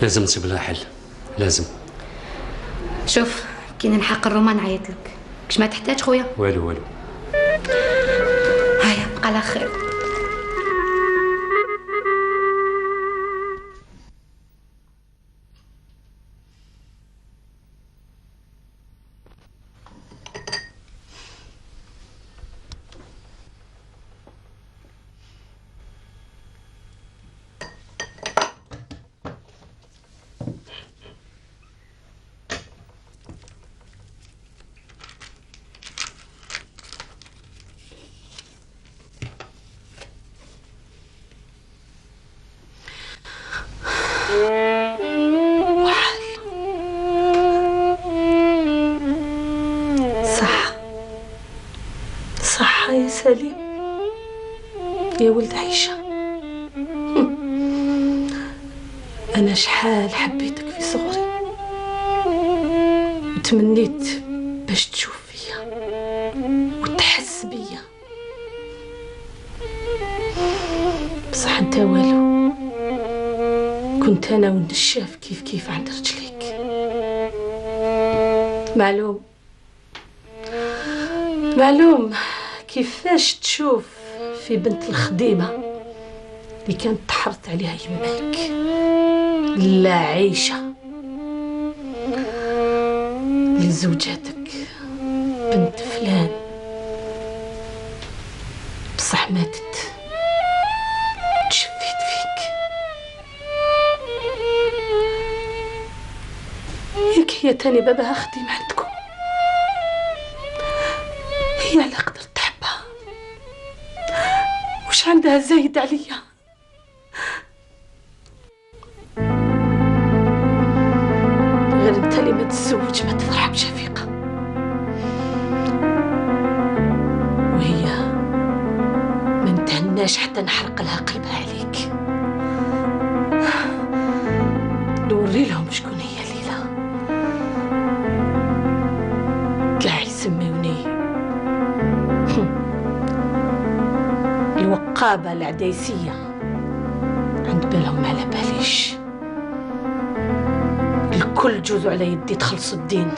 لازم نسيب لها حل، لازم. شوف كي نلحق الرومان نعيطلك، كش ما تحتاج خويا. والو والو. هيا بقى على خير. يا سليم يا ولد عيشة، أنا شحال حبيتك في صغري وتمنيت باش تشوف فيا وتحس بيا، بصح انت والو. كنت أنا والنشاف كيف عند رجليك. معلوم كيفاش تشوف في بنت الخديمة اللي كانت تحرت عليها يماك، لا عيشة لزوجاتك بنت فلان بصح ماتت، تشفيت فيك. ياك هي تاني بابها خديمة عندكم، هي على قدرت تحبها، وش عندها زايد عليا؟ غير انت اللي ما تتزوج ما تفرح بشفيقة، وهي ما نتهناش حتى نحرق لها قلبها عليك. نوري لهم شكون هي ليلى، كاع يسميوني الوقابة العديسية، عند بالهم على باليش. الكل جوزوا على يدي تخلصوا الدين،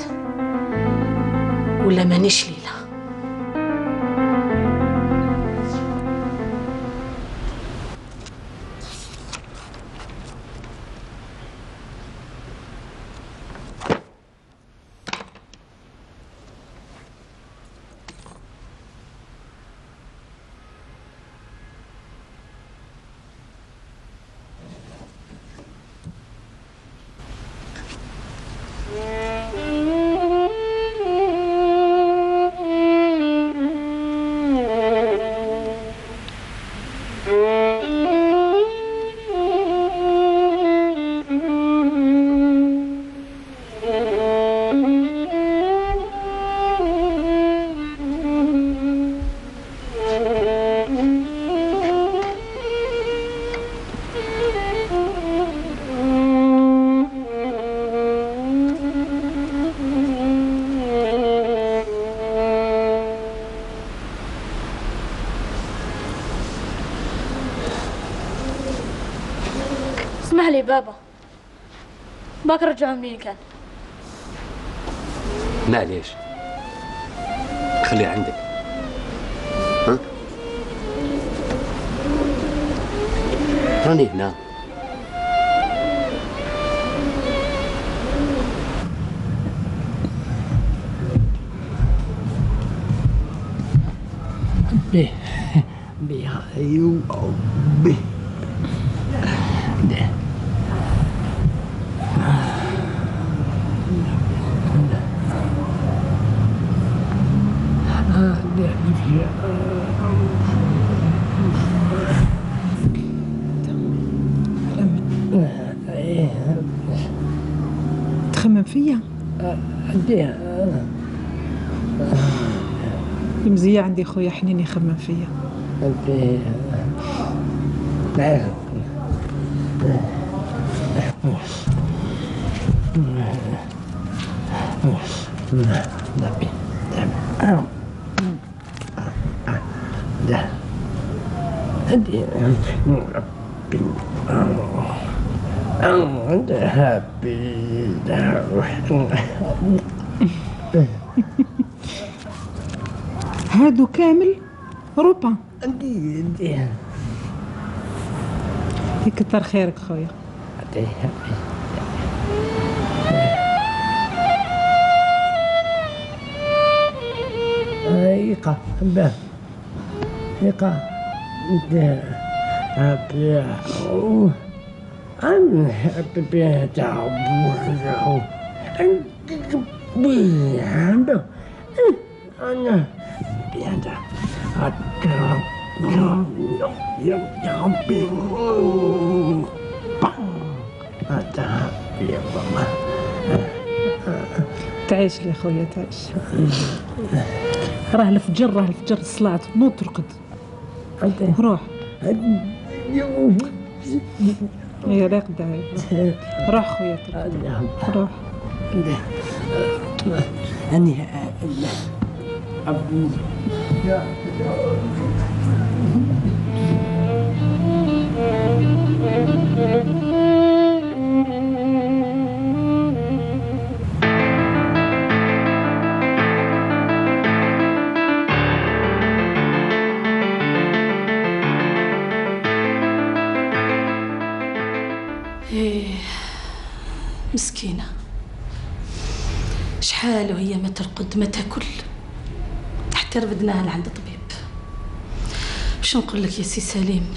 ولا مانيش ليلى. اسمح لي بابا، باك رجعوا منين كان؟ معليش خليه عندك. ها راني هنا. به أيوه به ده تخمم فيا؟ المزية عندي خويا حنين يخمم فيا. هادو كامل ربع. يكثر خيرك خويا. يقع به يقع أنا حبيت تعبوه أنا بيدا أكرم تعيش لي خويا تعيش. راه الفجر الصلاة نوض ترقد. روح يا راقد هاي. روح خويا ترقد. روح. أني أبو مسكينة، شحال وهي ما ترقد ما تاكل، حتى رفدناها لعند طبيب. باش نقول لك يا سي سليم،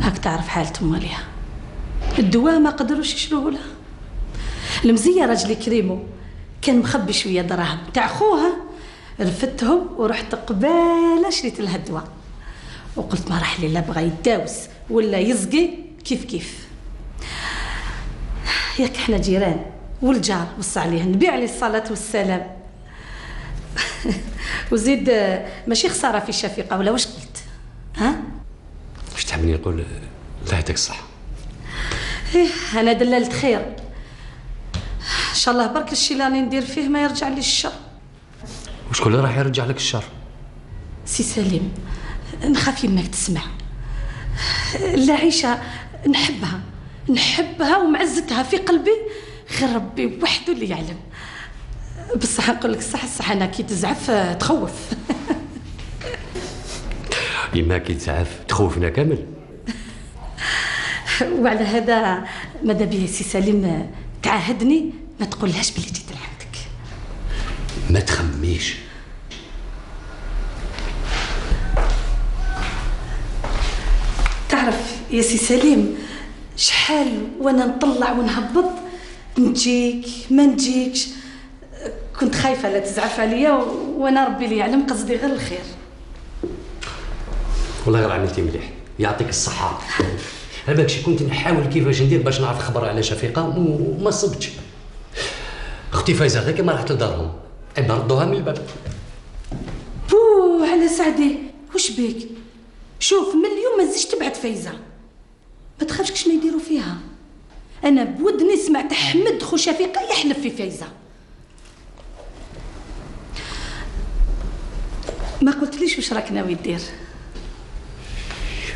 هاك تعرف حالة مواليها، الدواء ما قدروش يشروه لها. المزية راجلي كريمو كان مخبي شوية دراهم تاع خوها، رفدتهم ورحت قبالة شريت لها الدواء، وقلت ما راح لي لا بغى يتداوس ولا يزقي كيف كيف. ياك احنا جيران والجار وصى عليه النبي عليه الصلاة والسلام. وزيد ماشي خسارة في الشفيقة ولا واش قلت؟ ها؟ واش تحبني نقول؟ الله يعطيك الصحة. إيه أنا دلالة خير، إن شاء الله برك الشي اللي راني ندير فيه ما يرجع لي الشر. وشكون اللي راح يرجع لك الشر؟ سي سليم، نخاف يماك تسمع، العيشة نحبها ومعزتها في قلبي، غير ربي وحده اللي يعلم. بصح نقول لك الصح انا كي تزعف تخوف. يما كي تزعف تخوفنا كامل. وعلى هذا ماذا بيا سي سليم تعاهدني ما تقولهاش بلي جيت لعندك. ما تخميش. تعرف يا سي سليم شحال وانا نطلع ونهبط، نجيك ما نجيكش، كنت خايفه لا تزعف عليا، وانا ربي اللي يعلم قصدي غير الخير. والله غير عملتي مليح، يعطيك الصحة. هذاك الشيء كنت نحاول كيفاش ندير باش نعرف خبر على شفيقة وما صبتش. اختي فايزة غير كما رحت لدارهم اما ردوها من الباب. بوه على سعدي، وش بيك؟ شوف من اليوم ما تزيدش تبعد فايزة، ما تخافش كشنو يديروا فيها. انا بودني سمعت حمد خو شفيقة يحلف في فايزة. ما قلتليش واش راك ناوي دير؟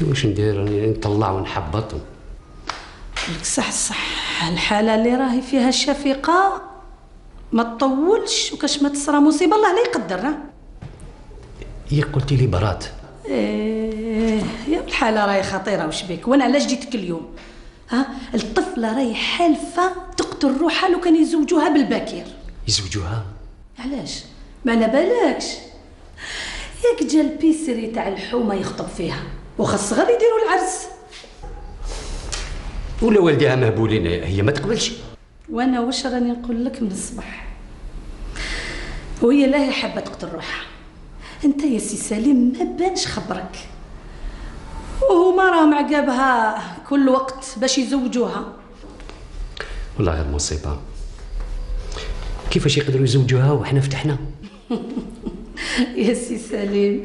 واش ندير؟ راني نطلع ونحبط. لك صح الحالة اللي راهي فيها الشفيقة ما تطولش، وكاش ما تصرى مصيبة الله لا يقدرها. هي قلتي لي برات. ايه يا الحالة راهي خطيرة، وش بيك؟ وانا علاش جيتك اليوم؟ ها الطفلة راهي حالفة تقتل روحها لو كان يزوجوها بالباكير. يزوجوها؟ علاش؟ ما على بالكش؟ ياك جا البيسري تاع الحومة يخطب فيها، وخاص غير يديروا العرس. ولا والديها مهبولين، هي ما تقبلش. وانا واش راني نقول لك من الصباح، وهي لا هي حابه تقتل روحها. انت يا سي سليم ما بانش خبرك، وهما راهم عقابها كل وقت باش يزوجوها. والله غير مصيبه، كيفاش يقدروا يزوجوها وحنا فتحنا؟ يا سي سليم،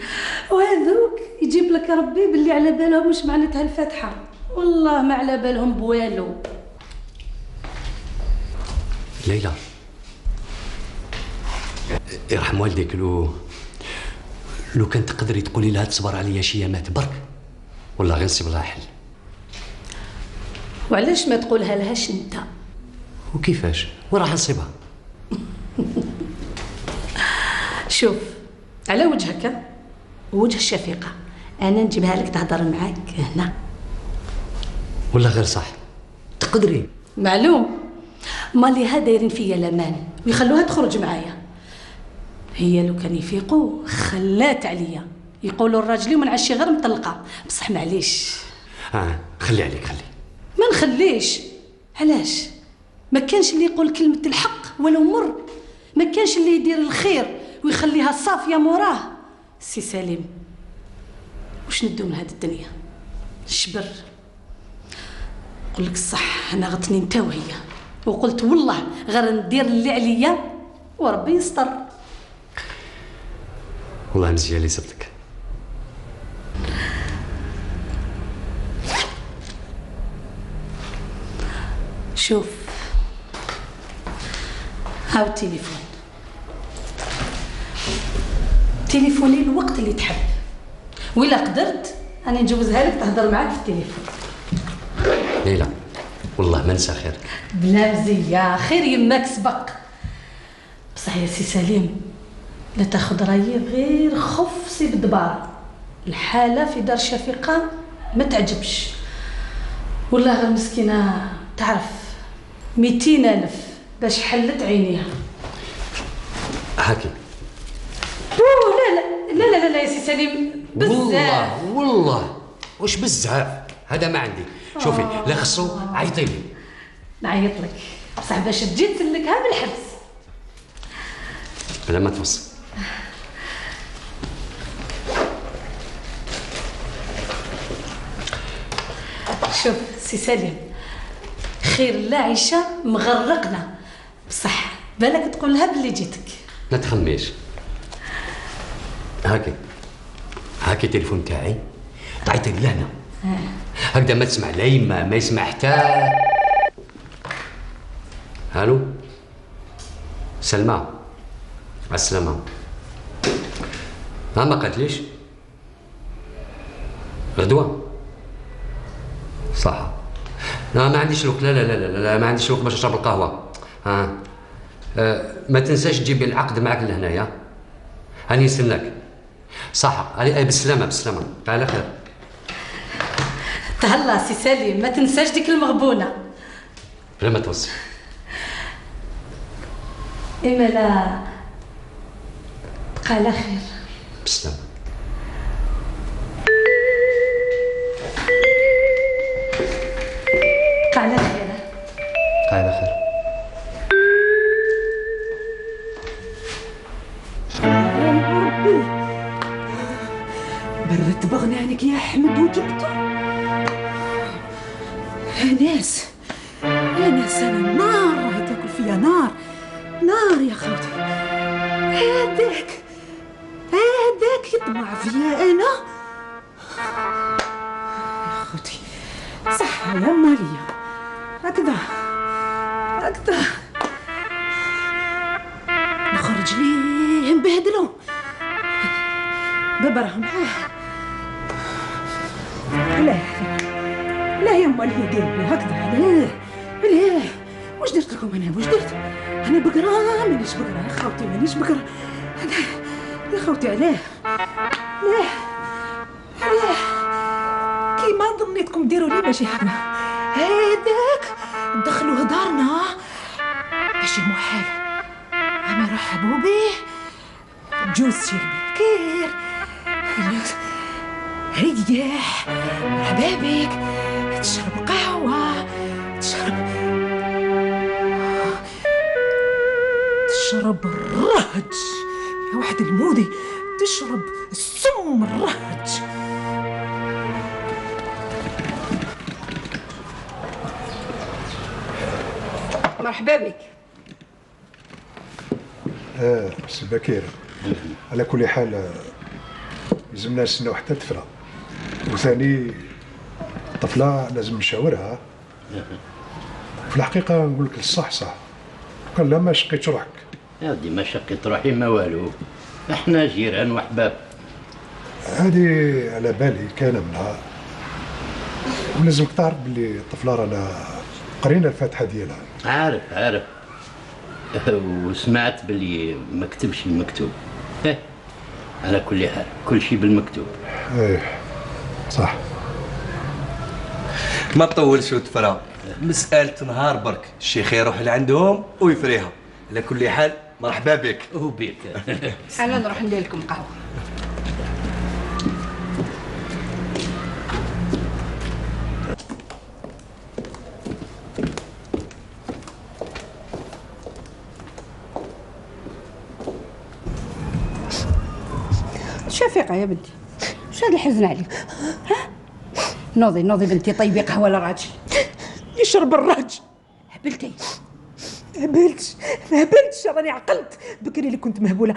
وهذوك يجيب لك ربي باللي على بالهم واش معناتها الفاتحه، والله ما على بالهم بوالو. ليلى يرحم والديك، لو كان تقدري تقولي لها تصبر عليا شي ايامات برك، والله غير نصيب لها حل. وعلاش ما تقولها لهاش انت؟ وكيفاش؟ وين راح نصيبها؟ شوف، على وجهك ووجه الشفيقة، أنا نجيبها لك تهضر معاك هنا. ولا غير صح؟ تقدري؟ معلوم، مالي دايرين فيا الامان ويخلوها تخرج معايا. هي لو كان يفيقوا خلات عليا، يقولوا الراجل ما نعشي غير مطلقه، بصح معليش. خلي عليك، خلي. ما نخليش. علاش؟ ما كانش اللي يقول كلمه الحق ولو مر، ما كانش اللي يدير الخير ويخليها صافيه موراه. سي سليم، واش ندو من هذه الدنيا؟ شبر. نقول لك الصح، انا غتني انت وهي، وقلت والله غير ندير اللي عليا وربي يستر. والله مزيان اللي صبتك. شوف، هاو التليفون، تليفوني الوقت اللي تحب، وإلا قدرت أنا نجوزها لك تهضر معاك في التليفون. ليلى والله ما نسى خيرك. بلا مزية، خير يماك سبق. بصح يا سي سليم، لا تاخذ رايي غير خف سي بالدبار. الحالة في دار شفيقة ما تعجبش، والله غير مسكينة تعرف 200,000 باش حلت عينيها. هاكي. لا يا سي سليم، بزاف. والله واش بزاف هذا ما عندي. شوفي، لا خصو عيطي لي. نعيط لك بصح باش تجي تسلكها بالحبس. بلا ما توصل. شوف سي سليم، خير لا عيشة مغرقنا، بصح بالك تقولها باللي جيتك. لا تخميش. هاكي التليفون تاعي تعيطي لي هنا. هكذا ما تسمع لا يما، ما يسمع حتى. الو سلمى، على السلامة. ما قالتليش غدوة؟ صح. لا ما عنديش الوقت، لا ما عنديش الوقت باش نشرب القهوة. ما تنساش تجيبي العقد معك لهنايا، هاني نستناك. صح، بالسلامة بالسلامة، على خير. تهلا سي سليم، ما تنساش ديك المغبونة. بلا ما توصل. إما لا بقى على خير. بالسلامة. بقى على خير. بقى على خير. برت بغنانك يا احمد وجبته. ناس انا نار راهي تاكل فيا، نار يا خوتي. هذاك يطمع فيا انا يا خوتي. صح يا ماليا، هكذا نخرج ليه نبهدلو. بابا راه معاه. لا يا امال يدير هكذا. لا واش درت لكم انا؟ واش درت انا؟ بقرا مانيش بقرا يا خوتي، مانيش بقرا انا يا خوتي. علاه كيما ظنيتكم ديروا لي ماشي هكذا. هذاك دخلوه دارنا ماشي محال. اما رحبوا به جوزتي البكير. ريح مرحبا بك، تشرب قهوة، تشرب الرهج يا واحد المودي، تشرب السم الرهج. مرحبا بك. سي بكير، على كل حال لازمنا نستناو حتى طفله، وثاني الطفله لازم نشاورها. في الحقيقه نقول لك الصح صح، قال لا ما شقيتش روحك. يا ودي ما شقيت روحي ما والو، احنا جيران وحباب. هذه على بالي كان منها، ولازمك تعرف باللي الطفله رانا قرينا الفاتحه ديالها. عارف وسمعت باللي ما كتبش المكتوب. على كل حال كل شيء بالمكتوب. ايه صح. ما تطولش وتفرى، مسألة نهار برك، الشيخ يروح لعندهم ويفريها. على كل حال مرحبا بك. وبيك. انا نروح ندير لكم قهوه. شفيقه يا بنتي، واش هذا الحزن عليك؟ ها؟ نوضي بنتي، طيبي قهوه للراجل. يشرب الراجل. هبلتي. ما هبلتش، راني عقلت. بكري اللي كنت مهبوله.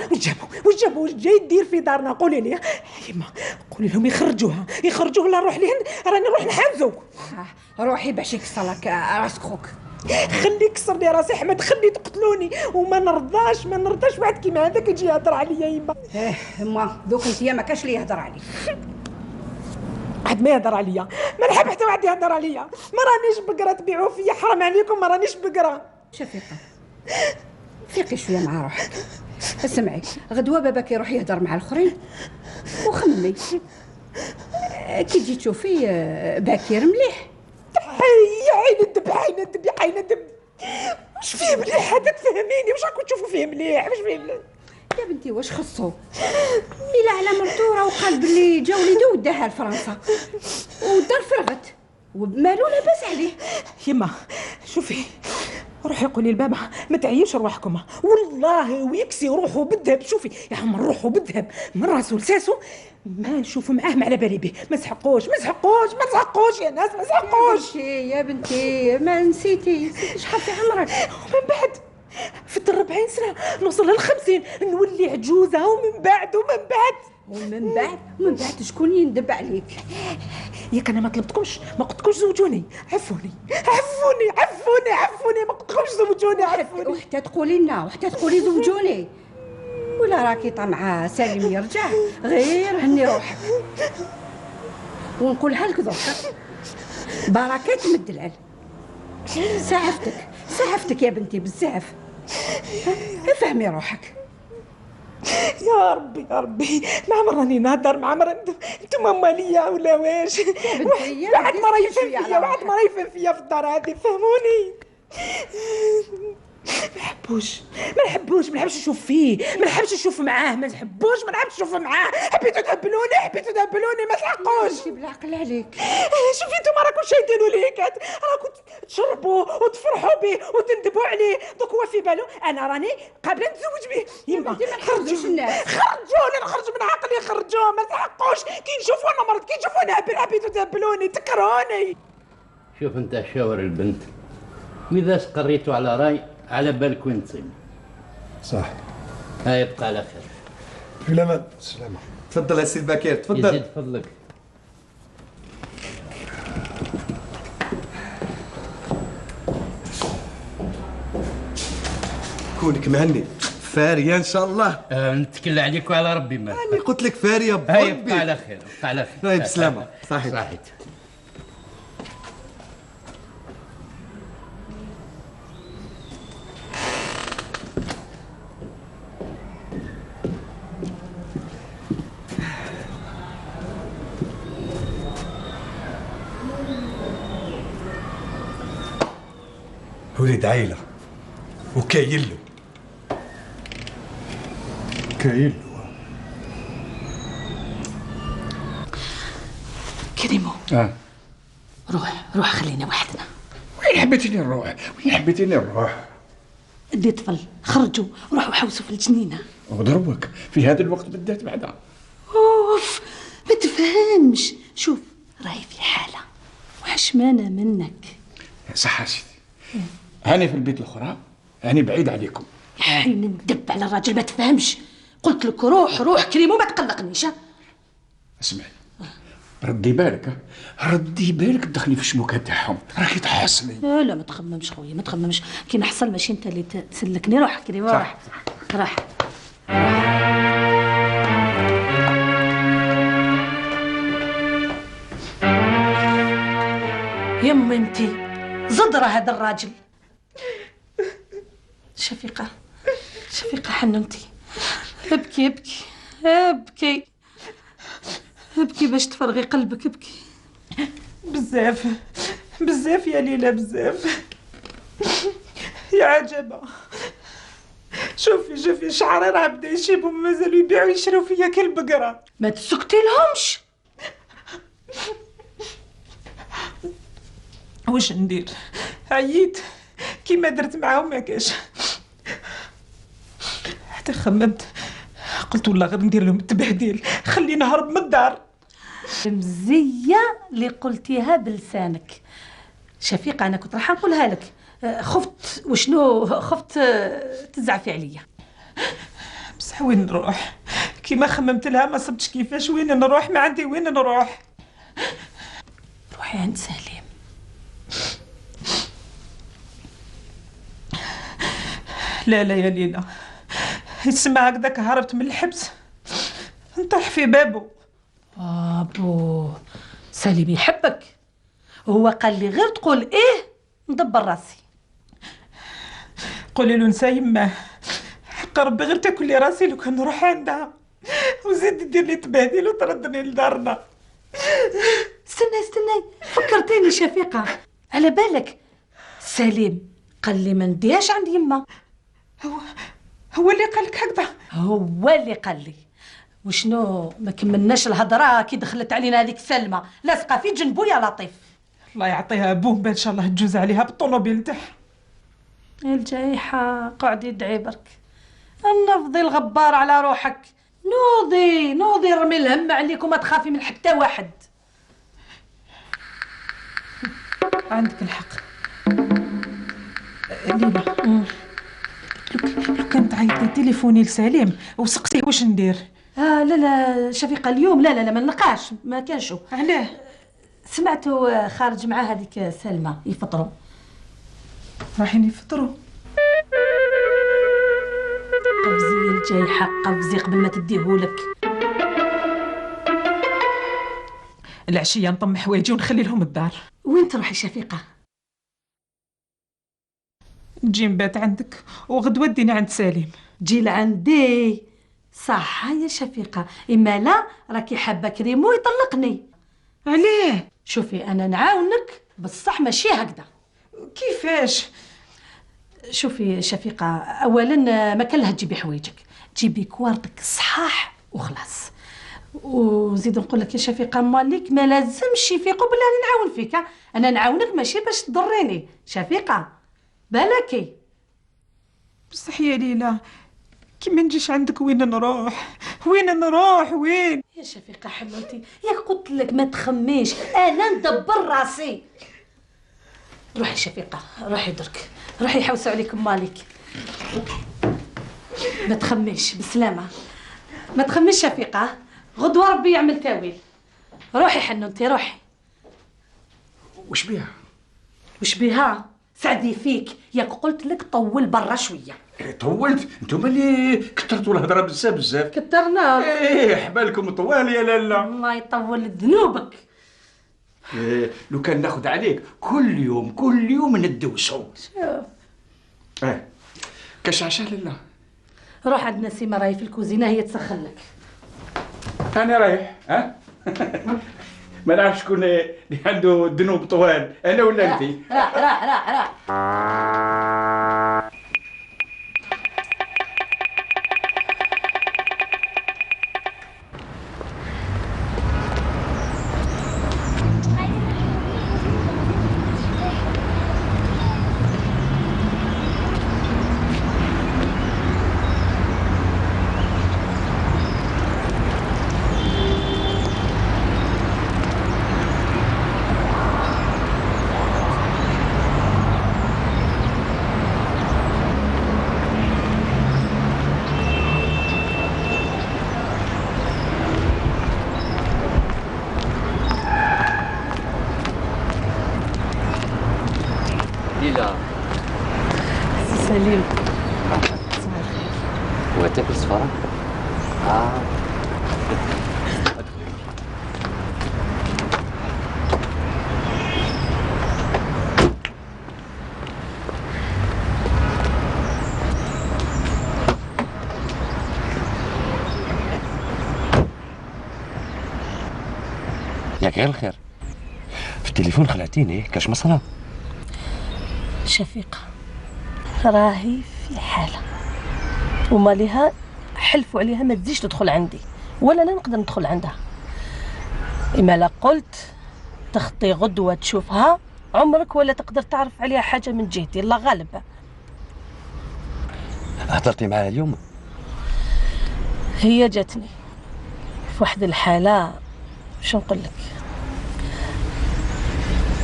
واش جاي دير في دارنا؟ قولي لي يما، قولي لهم يخرجوها ولا نروح لهن، راني نروح نحاوزو. روحي باش يكسر لك راسك خوك. خلي يكسر لي راسي احمد، خلي تقتلوني، وما نرضاش واحد كيما هذاك يجي يهضر عليا يما. يما دوك انت ما كاش لي يهضر عليك. واحد ما يهضر عليا، ما نحب حتى واحد يهضر عليا. ما رانيش بقره تبيعوا فيا، حرام عليكم، ما رانيش بقره. شفيقه فيقي شويه مع روحك. اسمعي، غدوه باباك يروح يهضر مع الاخرين وخممي كي تجي تشوفي باكر مليح. عين الدب واش فيه مليح هذا؟ تفهميني واش راكم تشوفوا فيه مليح؟ واش فيه مليح يا بنتي؟ واش خصو الا على مرتوره وقال بلي جا وليدو وداها لفرنسا والدار فرغت وبمالو لاباس عليه. يما شوفي، روحي قولي لبابا ما تعيوش رواحكم والله، ويكسي روحه بالذهب. شوفي يا عم، روحه بالذهب من راسو لساسو، ما نشوف معاه ما على بالي به. ما سحقوش يا ناس، ما سحقوش. يا بنتي ما نسيتي شحال في عمرك؟ ومن بعد في 40 سنه نوصل ل50 نولي عجوزه، ومن بعد شكون يندب عليك؟ ياك انا ما طلبتكمش، ما قلتكمش زوجوني. عفوني ما قلتكمش زوجوني. عفوني. وحتى تقولي لنا، وحتى تقولي زوجوني، ولا راكي طمعه سالم يرجع؟ غير هني روحك. ونقولها لك دوكا، بركات من الدلال. سعفتك يا بنتي بزاف. افهمي روحك. يا ربي ما عمر راني نهضر مع انتم مالية ولا واش؟ واحد ما يفهم فيا في الدار هذه، فهموني. ما نحبوش نشوف فيه، ما نحبش نشوف معاه، ما نحبش نشوف معاه. حبيتوا تهبلوني ما تحقوش. بالعقل عليك. شوفي انتم راكم شايدينوا ليه، راكم تشربوا وتفرحوا به وتندبوا عليه. دوك هو في بالو انا راني قابله نتزوج به. يما ما تخرجوش الناس، خرجوني نخرج من عقلي، خرجوه ما تحقوش. كي نشوفوا انا مرض، كي نشوفوا نهبل، حبيتوا تهبلوني، تكرهوني. شوف انت شاور البنت، واذا استقريتوا على راي على بالك وين تصيب. صح. هاي يبقى على خير. في الامان. السلامة. تفضل يا سي بكير، تفضل. يزيد فضلك. كونك مهني فاريه ان شاء الله. نتكل عليك وعلى ربي. ما انا قلت لك فاريه بربي. هاي يبقى على خير. هاي بسلامه. صحيت. ولد عيلة وكاين له. كريمو. روح خلينا وحدنا. وين حبيتيني نروح؟ ادي طفل، خرجوا روحوا حوسوا في الجنينه. وضربك في هذا الوقت بالذات بعدا. اوف ما تفهمش. شوف راهي في حاله وحشمانه منك. صح يا سيدي. هاني في البيت الاخرى، هاني بعيد عليكم. يا حين ندب على الراجل، ما تفهمش. قلت لك روح كريمو، ما تقلقنيش. اسمعي، ردي بالك تدخلي في الشبكه تاعهم، راكي تحصلي. لا ما تخممش خويا، ما تخممش. كي نحصل ماشي انت اللي تسلكني. روح كريمو، روح. يما انتي زدرة هذا الراجل. شفيقة شفيقة حننتي، ابكي ابكي ابكي ابكي باش تفرغي قلبك، ابكي. بزاف بزاف يا ليلى بزاف. يا عجبة، شوفي شعري راه بدا يشيب ومازالوا يبيعوا يشروا فيا كالبقرة. ما تسكتي لهمش. واش ندير؟ عييت كيما درت معاهم ما كاش. حتى خممت قلت والله غير ندير لهم التبهديل، خليني نهرب من الدار. مزية اللي قلتيها بلسانك شفيقة، انا كنت راح نقولها لك، خفت وشنو خفت تزعفي عليا. بصح وين نروح؟ كيما خممت لها ما صبتش كيفاش. وين نروح؟ ما عندي وين نروح. روحي عند سليم. لا يا ليلى، يسمع هكذاك هربت من الحبس نطيح في بابو. بابو سليم يحبك، هو قال لي غير تقول ايه ندبر راسي. قولي له نسى يماه، حق ربي غير تاكل لي راسي لو كان نروح عندها وزيد دير لي تبهديل وتردني لدارنا. استني فكرتيني شفيقة، على بالك سليم قال لي ما نديهاش عند يما. هو اللي قال لك هكذا؟ هو اللي قال لي. وشنو ما كملناش الهضره كي دخلت علينا هذيك سلمى لاصقه في جنبو يا لطيف. الله يعطيها بومبا ان شاء الله تجوز عليها بالطوموبيل تاعها. الجايحه قعدي ادعي برك، نفضي الغبار على روحك، نوضي رمي الهم عليك وما تخافي من حتى واحد. عندك الحق ليلى. لو كنت عيطتي تليفوني لسليم وسقتيه واش ندير؟ لا شفيقة اليوم لا ما نلقاش، ما كانش. علاه؟ سمعته خارج مع هذيك سلمى يفطروا. رايحين يفطروا؟ قفزي الجايحة قفزي قبل ما تديهولك. العشية نطم حوايجي ونخلي لهم الدار. وين تروحي شفيقة؟ نجي نبات عندك وغدوة ديني عند سليم. جي لعندي صح يا شفيقة، إما لا راكي حابة كريمو يطلقني. عليه؟ شوفي أنا نعاونك بصح ماشي هكذا. كيفاش؟ شوفي شفيقة، أولا ما كان لها تجيبي حوايجك، جيبي كوارتك صحاح وخلاص. وزيد نقول لك يا شفيقة مالك ما لازمش يفيقوا بالله نعاون فيك، أنا نعاونك ماشي باش تضريني شفيقة بالكي. بصح يا ليلى كي ما نجيش عندك وين نروح وين يا شفيقة حملتي ياك قلت لك ما تخميش، انا ندبر راسي. روحي شفيقة روحي درك، روحي يحوسوا عليكم مالك. ما تخميش بالسلامة، ما تخميش شفيقة، غدوة ربي يعمل تاويل. روحي حنونتي روحي. وش بيها سعدي فيك، ياك قلت لك طول برا شويه. طولت؟ انتم اللي كثرتوا الهضره بزاف. كثرنا؟ حبالكم طوال يا لالا. الله يطول ذنوبك. لو كان ناخذ عليك كل يوم ندوسوا. شوف كاش عشاء لالا؟ روح عند نسيمه راهي في الكوزينه هي تسخن لك. انا رايح. ما نعرف شكون اللي عنده ذنوب طوال، انا ولا انت؟ راح سليم. صباح الخير. هو تاكل صفارة؟ جاك غير الخير. في التليفون خلعتيني كاش مصرا. شفيقة راهي في حالة وماليها حلفوا عليها ما تزيش تدخل عندي ولا انا نقدر ندخل عندها. اما لا قلت تخطي غدوة تشوفها عمرك ولا تقدر تعرف عليها حاجة من جهتي. الله غالب. هضرتي معاها اليوم؟ هي جاتني في واحد الحالة شو نقول لك،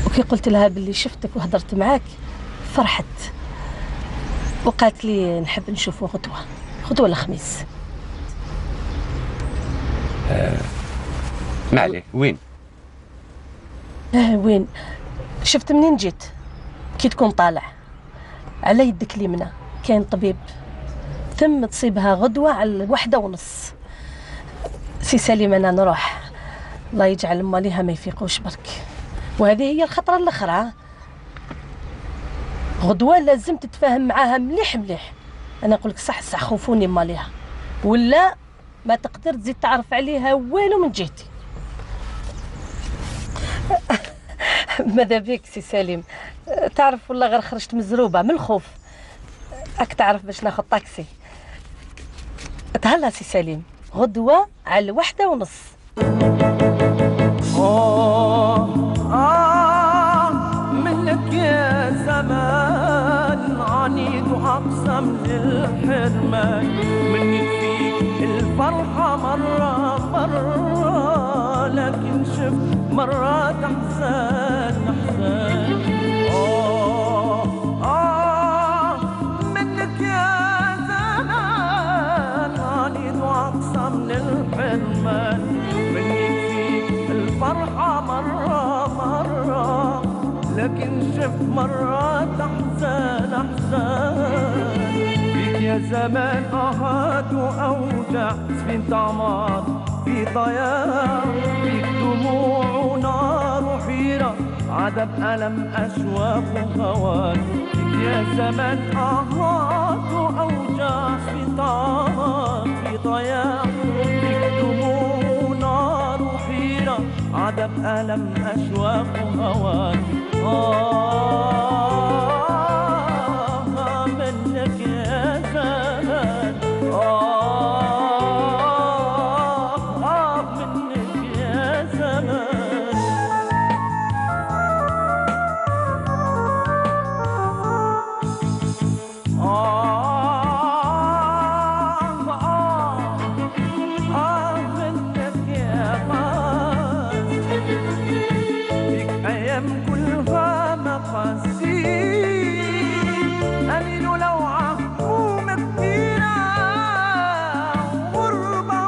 وكي قلت لها باللي شفتك وهضرت معاك فرحت وقالت لي نحب نشوفه غدوة الخميس. ما عليك. وين؟ وين؟ شفت منين جيت كي تكون طالع على يدك اليمنى كاين طبيب ثم تصيبها غدوة على 1:30. سي سليم انا نروح، الله يجعل ماليها ما يفيقوش برك. وهذه هي الخطرة الاخرى، غدوة لازم تتفاهم معاها مليح مليح. انا نقول لك صح خوفوني ماليها ولا ما تقدر تزيد تعرف عليها والو من جهتي. ماذا بيك سي سليم، تعرف والله غير خرجت مزروبة من الخوف. راك تعرف باش ناخذ طاكسي. تهلا سي سليم غدوة على 1:30. منك يا زمان عنيد وأقسى من الحرمان. منك فيك الفرحة مرة لكن شفت مرة أحزان. منك يا زمان عنيد وأقسى من الحرمان. منك فيك الفرحة مرة لكن شفت مرة أحزان. فيك يا زمان آهات وأوجاع سفينة عمار في ضياع. فيك دموع ونار وحيرة عذاب ألم أشواق وهوان. فيك يا زمان آهات وأوجاع سفينة عمار في ضياع. فيك دموع ونار وحيرة عذاب ألم أشواق وهوان. منك يا زمان منك يا زمان. منك يا مان. فيك أيام كلها مقاسي قليل ولوعة ومكبيرة. غربة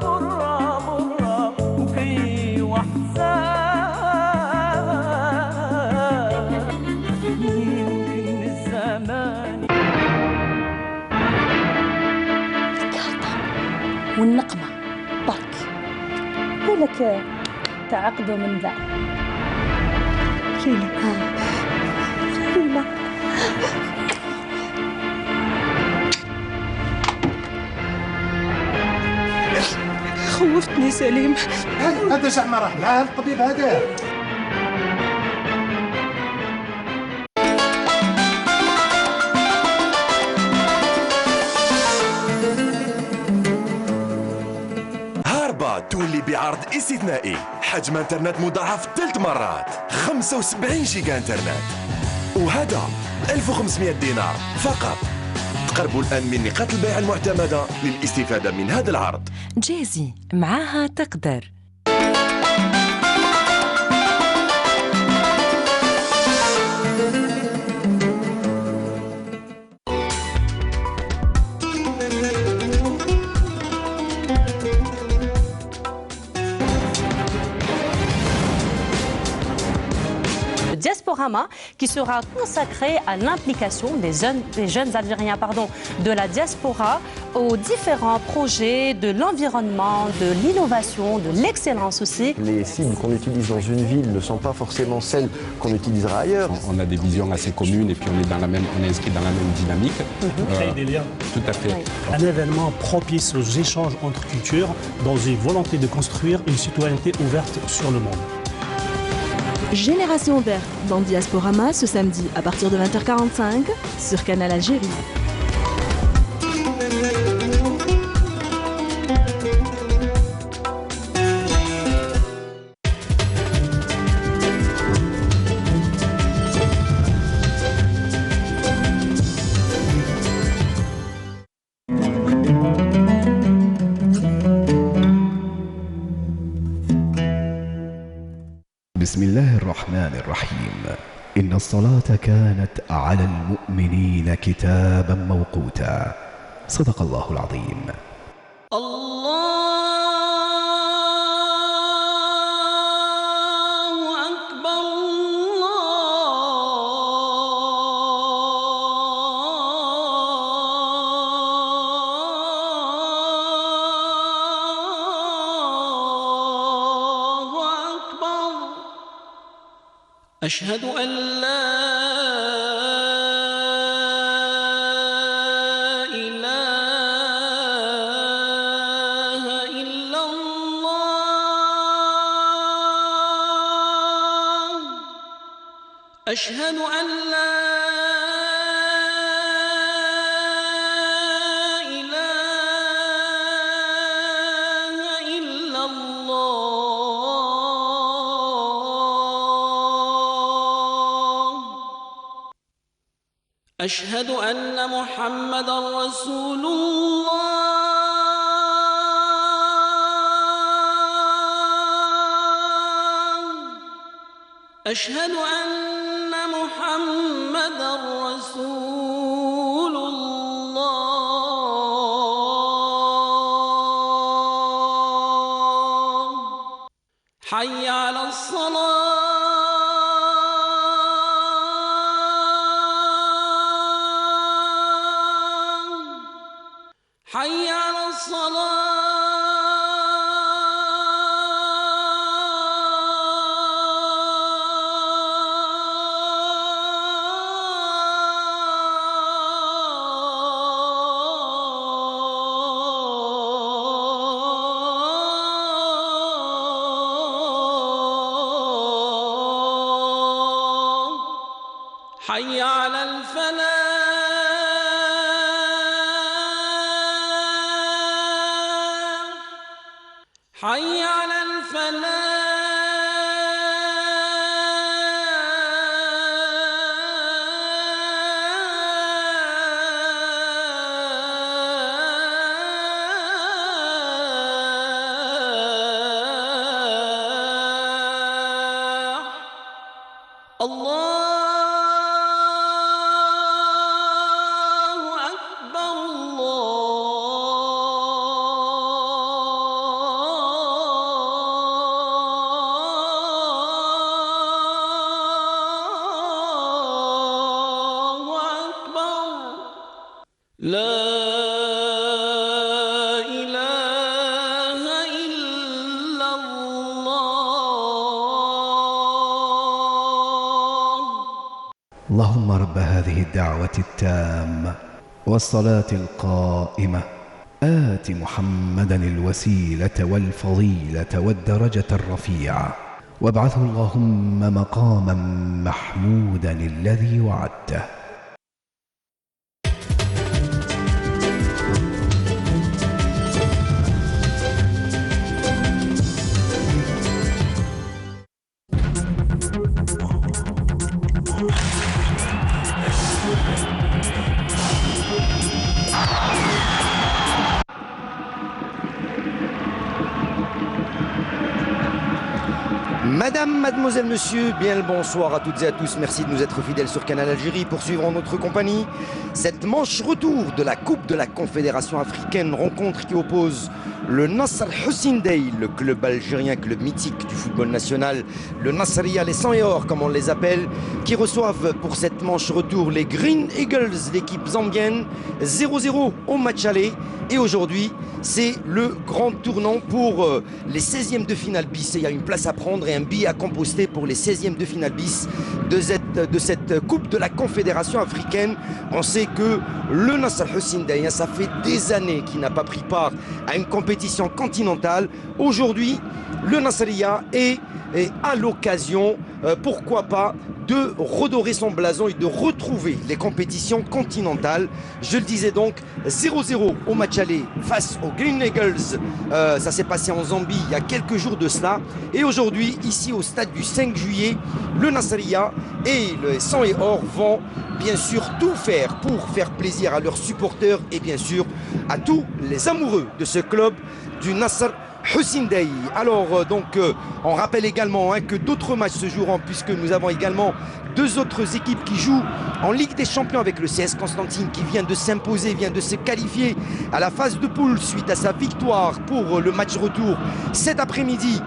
مرة وكي وحزان. يمكن الزمان الكارطة والنقمة برك ولك تعقدوا من ذا. ليلى خوفتني سليم. هذا زعما راح معاه الطبيب هذا. هاربا تولي بعرض استثنائي، حجم انترنت مضاعف 3 مرات، 75 جيجا انترنت، وهذا 1500 دينار فقط. تقربوا الآن من نقاط البيع المعتمدة للاستفادة من هذا العرض. جازي معاها تقدر. Diasporama qui sera consacré à l'implication des jeunes Algériens de la diaspora aux différents projets de l'environnement, de l'innovation, de l'excellence aussi. Les cibles qu'on utilise dans une ville ne sont pas forcément celles qu'on utilisera ailleurs. On a des visions assez communes et puis on est inscrit dans la même dynamique. Créer des liens. Tout à fait. Un événement propice aux échanges entre cultures dans une volonté de construire une citoyenneté ouverte sur le monde. Génération verte dans Diasporama ce samedi à partir de 20h45 sur Canal Algérie. بسم الله الرحمن الرحيم إن الصلاة كانت على المؤمنين كتابا موقوتا صدق الله العظيم. أشهد أن لا إله إلا الله أشهد أن لا أشهد أن محمدًا رسول الله أشهد أن محمدًا رسول الله حي على الصلاة حي على الصلاة حي على الفلاح حي على الفلاح الله أكبر الله أكبر لا إله إلا الله. اللهم رب هذه الدعوة التامة والصلاة القائمة آت محمدا الوسيلة والفضيلة والدرجة الرفيعة وابعثه اللهم مقاما محمودا الذي وعدته. Madame, mademoiselle, monsieur, bien le bonsoir à toutes et à tous. Merci de nous être fidèles sur Canal Algérie pour suivre en notre compagnie cette manche retour de la Coupe de la Confédération africaine, rencontre qui oppose le Nasr Hussein-Dey, le club algérien, club mythique du football national, le Nasriya, les 100 et or comme on les appelle, qui reçoivent pour cette manche retour les Green Eagles, l'équipe zambienne, 0-0 au match aller. Et aujourd'hui, c'est le grand tournant pour les 16e de finale bis. Il y a une place à prendre et un billet à composter pour les 16e de finale bis de cette Coupe de la Confédération africaine. On sait que le Nasr Hussein-Dey, ça fait des années qu'il n'a pas pris part à une compétition continentale. Aujourd'hui, le Nasriya est à l'occasion, pourquoi pas, de redorer son blason et de retrouver les compétitions continentales. Je le disais donc, 0-0 au match aller face aux Green Eagles. Ça s'est passé en Zambie il y a quelques jours de cela. Et aujourd'hui, ici au stade du 5 juillet, le Nasriya et le 100 et or vont bien sûr tout faire pour faire plaisir à leurs supporters et bien sûr à tous les amoureux de ce club du Nasr Hussein-Dey. Alors on rappelle également que d'autres matchs se joueront puisque nous avons également deux autres équipes qui jouent en Ligue des Champions avec le CS Constantine qui vient de s'imposer, vient de se qualifier à la phase de poule suite à sa victoire pour le match retour cet après-midi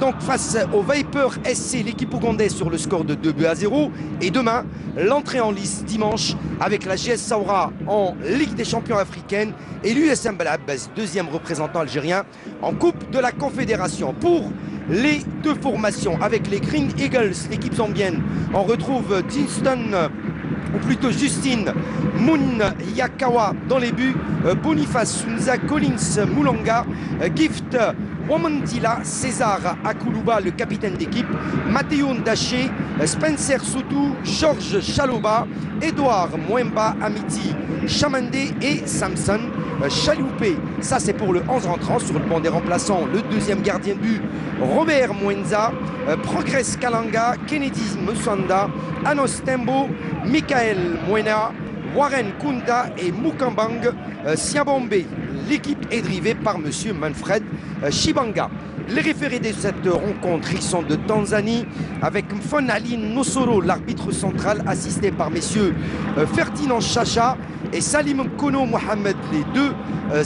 donc face au Viper SC, l'équipe ougandaise sur le score de 2-0. Et demain, l'entrée en lice dimanche avec la GS Saoura en Ligue des Champions africaine et l'USM Bel-Abbès, deuxième représentant algérien en Coupe de la Confédération. Pour les deux formations avec les Green Eagles, l'équipe zambienne, on retrouve ou plutôt Justine Munyakawa dans les buts, Boniface Sunza, Collins Moulanga, Gift Womandila, César Akuluba, le capitaine d'équipe, Mathéo Ndaché, Spencer Soutou, Georges Chaloba, Edouard Mwemba, Amiti Chamande et Samson Chaloupé. Ça c'est pour le 11 rentrant. Sur le banc des remplaçants, le deuxième gardien de but, Robert Mwenza, Progress Kalanga, Kennedy Musanda, Anos Tembo, Michael Mwena, Warren Kunda et Mukambang Siabombe. L'équipe est drivée par monsieur Manfred Shibanga. Les référés de cette rencontre, ils sont de Tanzanie avec Mfon Ali Nosoro, l'arbitre central, assisté par messieurs Ferdinand Chacha et Salim Kono Mohamed, les deux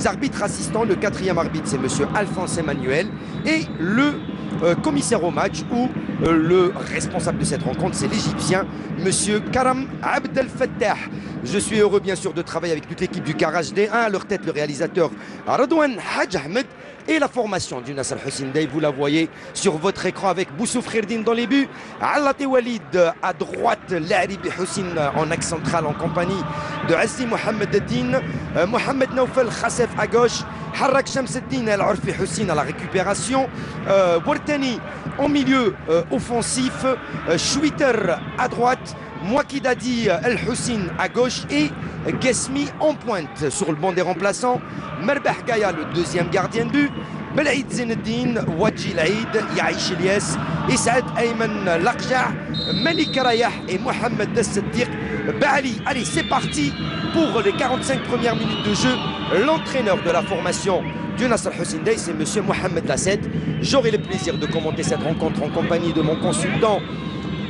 arbitres assistants. Le quatrième arbitre, c'est monsieur Alphonse Emmanuel. Et le commissaire au match ou le responsable de cette rencontre, c'est l'Égyptien, monsieur Karam Abdel Fattah. Je suis heureux bien sûr de travailler avec toute l'équipe du Garage D1, à leur tête le réalisateur Radouane Hadj Ahmed et la formation du Nasr Hussein-Dey. Vous la voyez sur votre écran avec Boussou Khairdine dans les buts, Alate Walid à droite, Laribi Hussein en axe central en compagnie de Azzi Mohamed Eddin, Mohamed Naufel Khassef à gauche, Harrak Shamseddin El Orfi Hussein à la récupération, Bourtani en milieu offensif, Schwitter à droite, Mouakidadi El Hussein à gauche et Gesmi en pointe. Sur le banc des remplaçants, Merbah Gaya, le deuxième gardien de but, Belaïd Zenedine, Wadji Laïd, Yaïch Elias, Issaad Ayman Lakja, Malik Rayah et Mohamed Desseddiq Bali. Allez, c'est parti pour les 45 premières minutes de jeu. L'entraîneur de la formation du Nasr Hussein-Dey, c'est monsieur Mohamed Lasset. J'aurai le plaisir de commenter cette rencontre en compagnie de mon consultant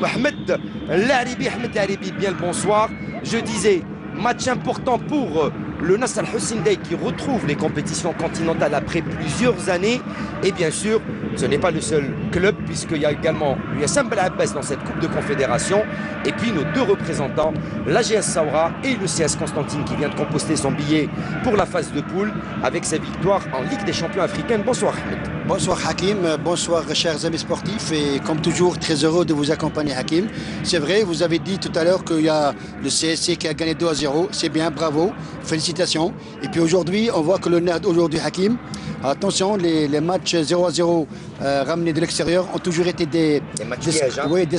Ahmed Laribi. Ahmed Laribi, bien le bonsoir. Je disais, match important pour le Nasr Hussein-Dey qui retrouve les compétitions continentales après plusieurs années. Et bien sûr, ce n'est pas le seul club puisqu'il y a également l'USM Bel-Abbès dans cette Coupe de Confédération. Et puis nos deux représentants, la GS Saoura et le CS Constantine qui vient de composter son billet pour la phase de poule avec sa victoire en Ligue des Champions africaine. Bonsoir Ahmed. Bonsoir Hakim, bonsoir chers amis sportifs et comme toujours très heureux de vous accompagner Hakim. C'est vrai, vous avez dit tout à l'heure qu'il y a le CSC qui a gagné 2-0, c'est bien, bravo, félicitations. Et puis aujourd'hui, on voit que le NERD aujourd'hui Hakim, attention, les matchs 0-0 ramenés de l'extérieur ont toujours été des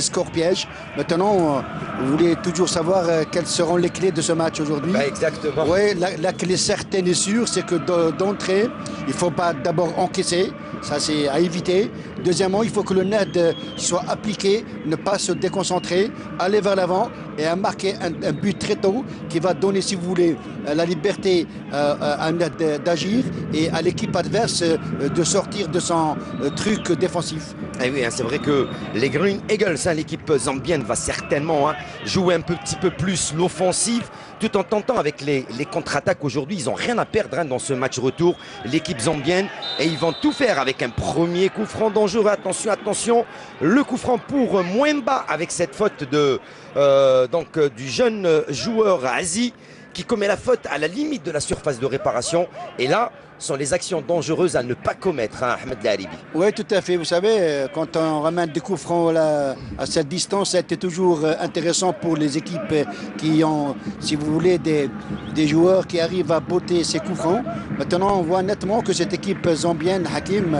scores pièges. Maintenant, vous voulez toujours savoir quelles seront les clés de ce match aujourd'hui. Exactement. Oui, la clé certaine et sûre, c'est que d'entrée, il ne faut pas d'abord encaisser. Ça, c'est à éviter. Deuxièmement, il faut que le NERD soit appliqué, ne pas se déconcentrer, aller vers l'avant et à marquer un but très tôt qui va donner, si vous voulez, la liberté à NERD d'agir et à l'équipe adverse de sortir de son truc défensif. Et oui, hein, c'est vrai que les Green Eagles, hein, l'équipe zambienne, va certainement jouer un petit peu plus l'offensive, tout en tentant avec les contre-attaques. Aujourd'hui, ils n'ont rien à perdre dans ce match retour, l'équipe zambienne, et ils vont tout faire avec un premier coup franc dangereux. Attention, attention, le coup franc pour Mwemba avec cette faute du jeune joueur Azi qui commet la faute à la limite de la surface de réparation. Et là, sont les actions dangereuses à ne pas commettre, Ahmed Laribi. Oui, tout à fait. Vous savez, quand on ramène des coups francs à cette distance, c'était toujours intéressant pour les équipes qui ont, si vous voulez, des joueurs qui arrivent à botter ces coups francs. Maintenant, on voit nettement que cette équipe zambienne, Hakim,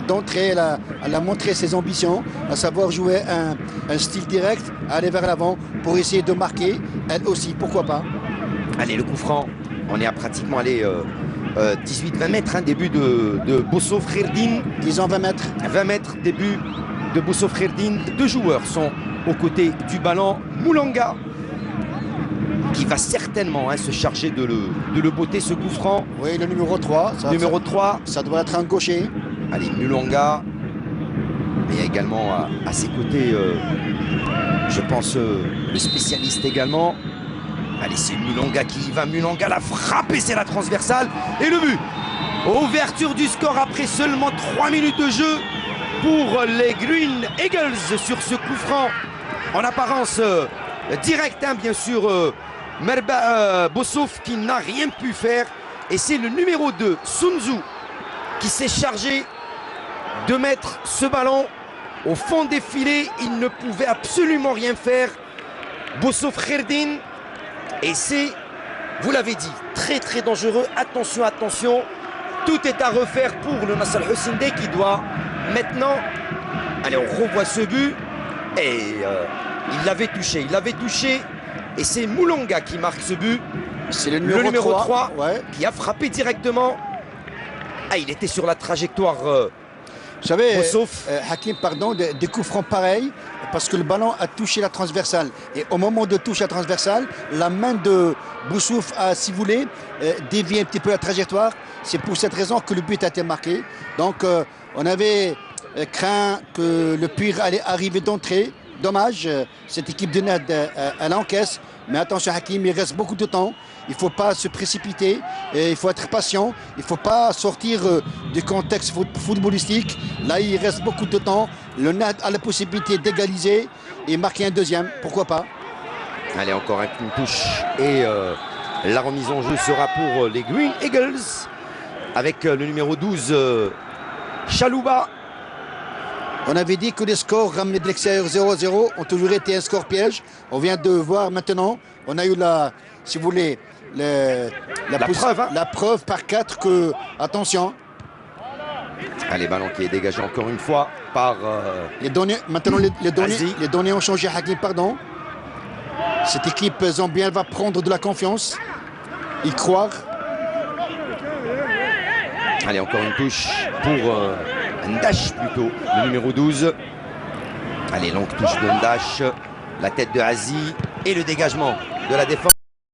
d'entrée, elle a montré ses ambitions, à savoir jouer un style direct, aller vers l'avant pour essayer de marquer, elle aussi, pourquoi pas. Allez, le coup franc, on est à pratiquement aller 18-20 mètres, début de Bousso Khairdine. Disons 20 mètres. 20 mètres, début de Bousso Khairdine. Deux joueurs sont aux côtés du ballon. Moulanga, qui va certainement se charger de le botter, ce coup franc. Oui, le numéro 3. Numéro 3. Ça doit être un gaucher. Allez, Moulanga. Mais il y a également à ses côtés, je pense, le spécialiste également. Allez, c'est Moulanga qui y va. Moulanga l'a frappé, c'est la transversale. Et le but. Ouverture du score après seulement 3 minutes de jeu pour les Green Eagles sur ce coup franc. En apparence direct, bien sûr. Merba Bossouf qui n'a rien pu faire. Et c'est le numéro 2, Sunzu, qui s'est chargé de mettre ce ballon au fond des filets. Il ne pouvait absolument rien faire. Bossouf Khairdine. Et c'est, vous l'avez dit, très très dangereux. Attention, attention. Tout est à refaire pour le Nasser Hussein qui doit maintenant... Allez, on revoit ce but. Et il l'avait touché. Et c'est Moulanga qui marque ce but. C'est le numéro 3 qui a frappé directement. Ah, il était sur la trajectoire. Vous savez, Hakim, pardon, des coups francs pareils, parce que le ballon a touché la transversale. Et au moment de toucher la transversale, la main de Boussouf a, si vous voulez, dévié un petit peu la trajectoire. C'est pour cette raison que le but a été marqué. Donc, on avait craint que le pire allait arriver d'entrée. Dommage, cette équipe de Ned, elle encaisse. Mais attention, Hakim, il reste beaucoup de temps. Il ne faut pas se précipiter, et il faut être patient. Il ne faut pas sortir du contexte footballistique. Là, il reste beaucoup de temps. Le Ned a la possibilité d'égaliser et marquer un deuxième. Pourquoi pas? Allez, encore une touche. Et la remise en jeu sera pour les Green Eagles. Avec le numéro 12, Chalouba. On avait dit que les scores ramenés de l'extérieur 0-0 ont toujours été un score piège. On vient de voir maintenant, on a eu si vous voulez, la preuve par 4 que, attention. Allez, ballon qui est dégagé encore une fois par... les données, maintenant les données ont changé, Hakim, pardon. Cette équipe zambienne va prendre de la confiance, y croire. Allez, encore une touche pour Ndash plutôt, le numéro 12. Allez, longue touche de Ndash, la tête de Azi et le dégagement de la défense.